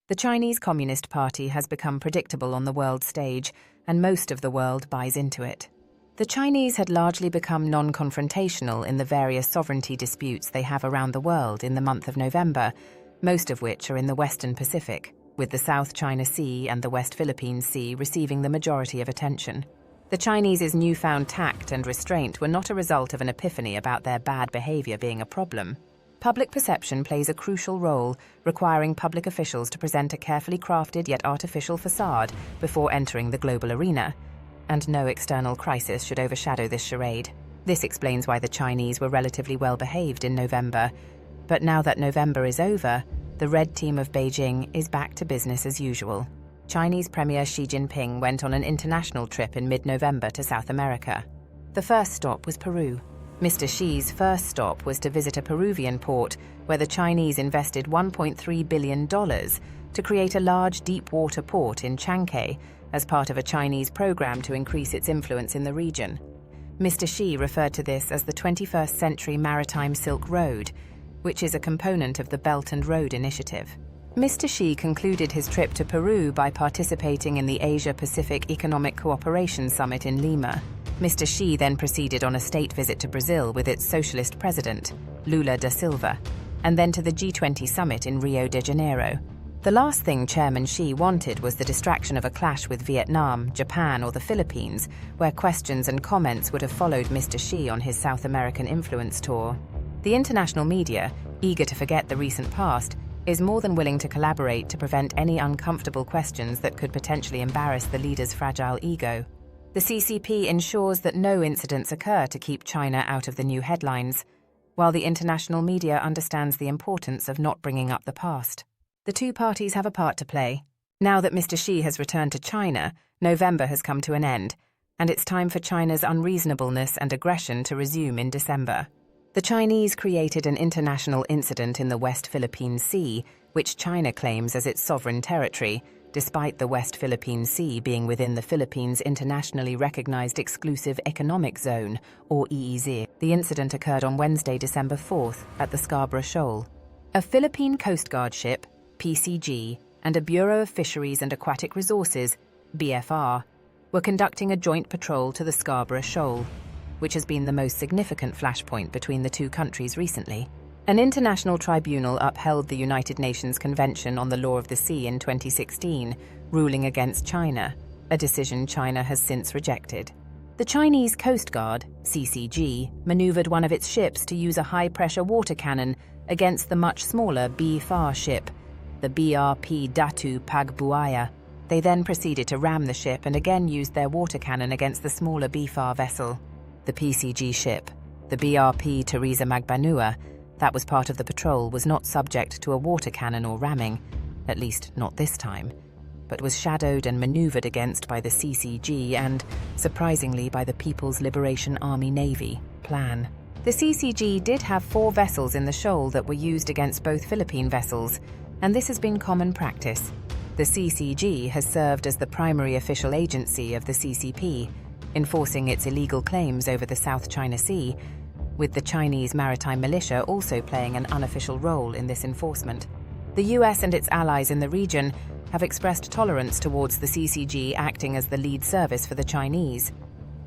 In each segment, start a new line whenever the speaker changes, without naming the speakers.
The Chinese Communist Party has become predictable on the world stage, and most of the world buys into it. The Chinese had largely become non-confrontational in the various sovereignty disputes they have around the world in the month of November, most of which are in the Western Pacific, with the South China Sea and the West Philippine Sea receiving the majority of attention. The Chinese's newfound tact and restraint were not a result of an epiphany about their bad behavior being a problem. Public perception plays a crucial role, requiring public officials to present a carefully crafted yet artificial facade before entering the global arena. And no external crisis should overshadow this charade. This explains why the Chinese were relatively well behaved in November. But now that November is over, the red team of Beijing is back to business as usual. Chinese Premier Xi Jinping went on an international trip in mid-November to South America. The first stop was Peru. Mr. Xi's first stop was to visit a Peruvian port where the Chinese invested $1.3 billion to create a large deep-water port in Chancay as part of a Chinese program to increase its influence in the region. Mr. Xi referred to this as the 21st Century Maritime Silk Road, which is a component of the Belt and Road Initiative. Mr. Xi concluded his trip to Peru by participating in the Asia-Pacific Economic Cooperation Summit in Lima. Mr. Xi then proceeded on a state visit to Brazil with its socialist president, Lula da Silva, and then to the G20 summit in Rio de Janeiro. The last thing Chairman Xi wanted was the distraction of a clash with Vietnam, Japan, or the Philippines, where questions and comments would have followed Mr. Xi on his South American influence tour. The international media, eager to forget the recent past, is more than willing to collaborate to prevent any uncomfortable questions that could potentially embarrass the leader's fragile ego. The CCP ensures that no incidents occur to keep China out of the new headlines, while the international media understands the importance of not bringing up the past. The two parties have a part to play. Now that Mr. Xi has returned to China, November has come to an end, and it's time for China's unreasonableness and aggression to resume in December. The Chinese created an international incident in the West Philippine Sea, which China claims as its sovereign territory, despite the West Philippine Sea being within the Philippines' internationally recognized exclusive economic zone, or EEZ. The incident occurred on Wednesday, December 4th, at the Scarborough Shoal. A Philippine Coast Guard ship, PCG, and a Bureau of Fisheries and Aquatic Resources, BFR, were conducting a joint patrol to the Scarborough Shoal, which has been the most significant flashpoint between the two countries recently. An international tribunal upheld the United Nations Convention on the Law of the Sea in 2016, ruling against China, a decision China has since rejected. The Chinese Coast Guard, CCG, maneuvered one of its ships to use a high-pressure water cannon against the much smaller BFAR ship, the BRP Datu Pagbuaya. They then proceeded to ram the ship and again used their water cannon against the smaller BFAR vessel. The PCG ship, the BRP Teresa Magbanua, that was part of the patrol, was not subject to a water cannon or ramming, at least not this time, but was shadowed and maneuvered against by the CCG and, surprisingly, by the People's Liberation Army Navy, PLAN. The CCG did have 4 vessels in the shoal that were used against both Philippine vessels, and this has been common practice. The CCG has served as the primary official agency of the CCP, enforcing its illegal claims over the South China Sea, with the Chinese maritime militia also playing an unofficial role in this enforcement. The US and its allies in the region have expressed tolerance towards the CCG acting as the lead service for the Chinese,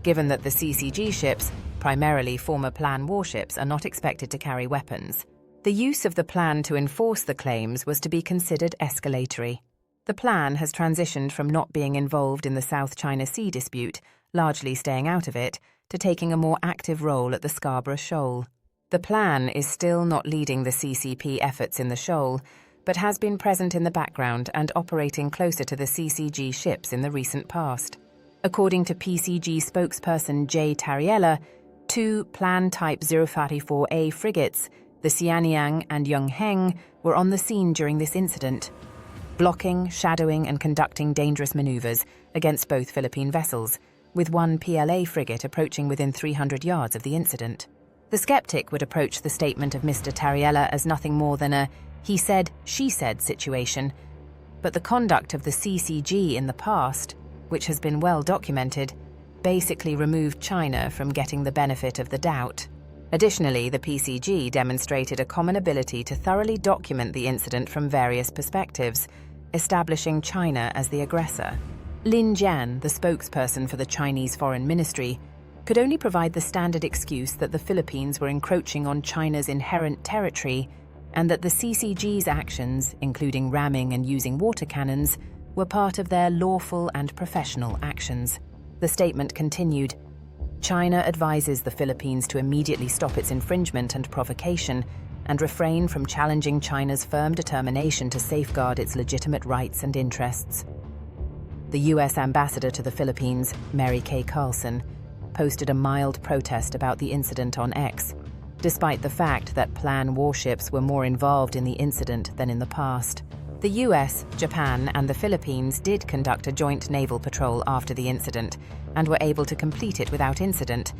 given that the CCG ships, primarily former PLAN warships, are not expected to carry weapons. The use of the PLAN to enforce the claims was to be considered escalatory. The PLAN has transitioned from not being involved in the South China Sea dispute, largely staying out of it, to taking a more active role at the Scarborough Shoal. The PLAN is still not leading the CCP efforts in the shoal, but has been present in the background and operating closer to the CCG ships in the recent past. According to PCG spokesperson Jay Tariella, 2 PLAN Type 034A frigates, the Xianyang and Yongheng, were on the scene during this incident, blocking, shadowing and conducting dangerous maneuvers against both Philippine vessels, with 1 PLA frigate approaching within 300 yards of the incident. The skeptic would approach the statement of Mr. Tariella as nothing more than a he said, she said situation, but the conduct of the CCG in the past, which has been well documented, basically removed China from getting the benefit of the doubt. Additionally, the PCG demonstrated a common ability to thoroughly document the incident from various perspectives, establishing China as the aggressor. Lin Jian, the spokesperson for the Chinese Foreign Ministry, could only provide the standard excuse that the Philippines were encroaching on China's inherent territory and that the CCG's actions, including ramming and using water cannons, were part of their lawful and professional actions. The statement continued, "China advises the Philippines to immediately stop its infringement and provocation and refrain from challenging China's firm determination to safeguard its legitimate rights and interests." The U.S. ambassador to the Philippines, Mary Kay Carlson, posted a mild protest about the incident on X, despite the fact that planned warships were more involved in the incident than in the past. The US, Japan, and the Philippines did conduct a joint naval patrol after the incident and were able to complete it without incident,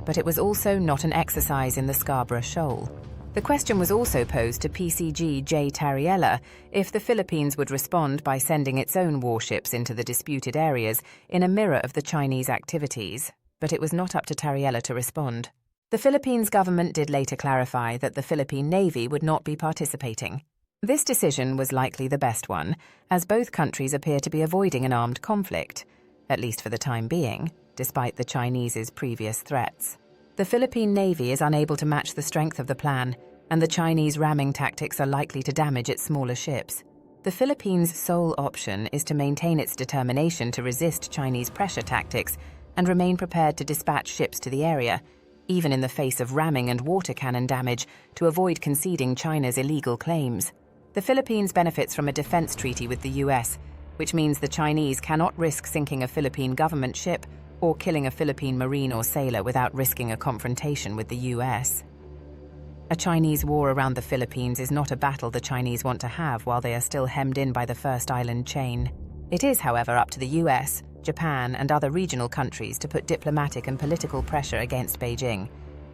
but it was also not an exercise in the Scarborough Shoal. The question was also posed to PCG J. Tariela if the Philippines would respond by sending its own warships into the disputed areas in a mirror of the Chinese activities, but it was not up to Tariela to respond. The Philippines government did later clarify that the Philippine Navy would not be participating. This decision was likely the best one, as both countries appear to be avoiding an armed conflict, at least for the time being, despite the Chinese's previous threats. The Philippine Navy is unable to match the strength of the plan, and the Chinese ramming tactics are likely to damage its smaller ships. The Philippines' sole option is to maintain its determination to resist Chinese pressure tactics and remain prepared to dispatch ships to the area, even in the face of ramming and water cannon damage, to avoid conceding China's illegal claims. The Philippines benefits from a defense treaty with the US, which means the Chinese cannot risk sinking a Philippine government ship or killing a Philippine marine or sailor without risking a confrontation with the US. A Chinese war around the Philippines is not a battle the Chinese want to have while they are still hemmed in by the first island chain. It is, however, up to the US, Japan, and other regional countries to put diplomatic and political pressure against Beijing,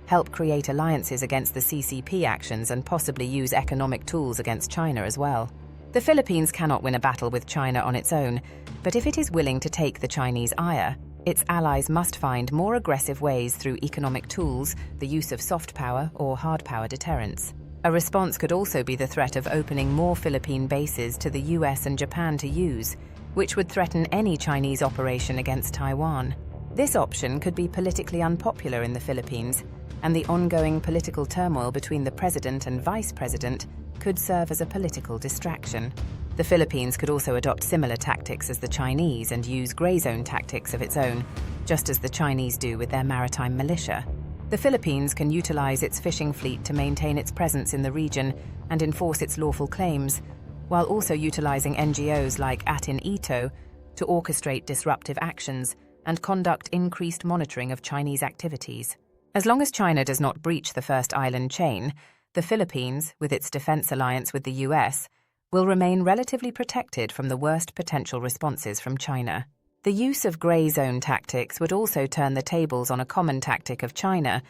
help create alliances against the CCP actions, and possibly use economic tools against China as well. The Philippines cannot win a battle with China on its own, but if it is willing to take the Chinese ire, its allies must find more aggressive ways through economic tools, the use of soft power, or hard power deterrence. A response could also be the threat of opening more Philippine bases to the US and Japan to use, which would threaten any Chinese operation against Taiwan. This option could be politically unpopular in the Philippines, and the ongoing political turmoil between the president and vice president could serve as a political distraction. The Philippines could also adopt similar tactics as the Chinese and use grey zone tactics of its own, just as the Chinese do with their maritime militia. The Philippines can utilize its fishing fleet to maintain its presence in the region and enforce its lawful claims, while also utilizing NGOs like Atin Ito to orchestrate disruptive actions and conduct increased monitoring of Chinese activities. As long as China does not breach the first island chain, the Philippines, with its defense alliance with the US, will remain relatively protected from the worst potential responses from China. The use of grey zone tactics would also turn the tables on a common tactic of China,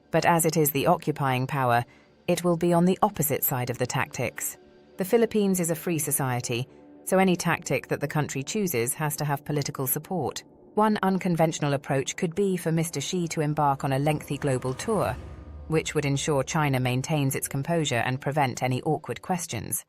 but as it is the occupying power, it will be on the opposite side of the tactics. The Philippines is a free society, so any tactic that the country chooses has to have political support. One unconventional approach could be for Mr. Xi to embark on a lengthy global tour, which would ensure China maintains its composure and prevent any awkward questions.